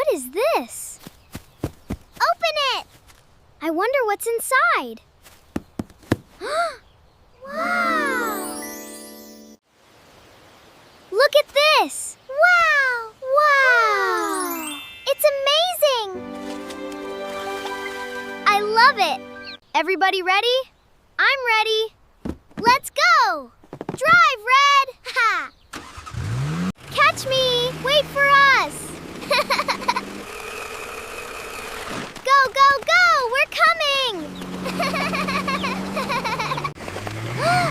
What is this? Open it! I wonder what's inside. Wow! Look at this! Wow! Wow! It's amazing! I love it! Everybody ready? I'm ready. Let's go! Drive, Red! Ha! Catch me! Wait for us! Go, go, go! We're coming!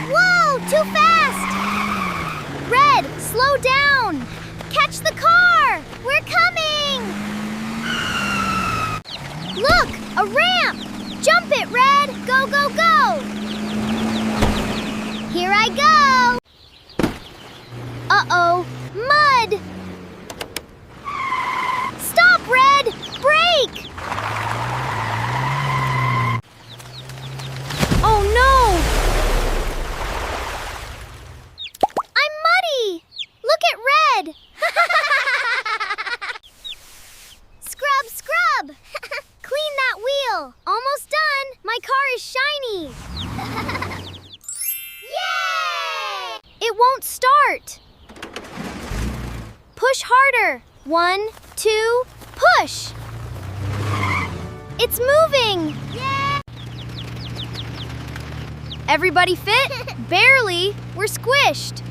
Whoa! Too fast! Red, slow down! Catch the car! We're coming! Look! A ramp! Jump it, Red! Go, go, go! Here I go! Uh-oh! Mud! Stop, Red! Brake! Oh, no! I'm muddy! Look at Red! Scrub, scrub! Clean that wheel! Almost done! My car is shiny! Yay! It won't start! Push harder! 1, 2, push! It's moving! Yay! Everybody fit? Barely! We're squished!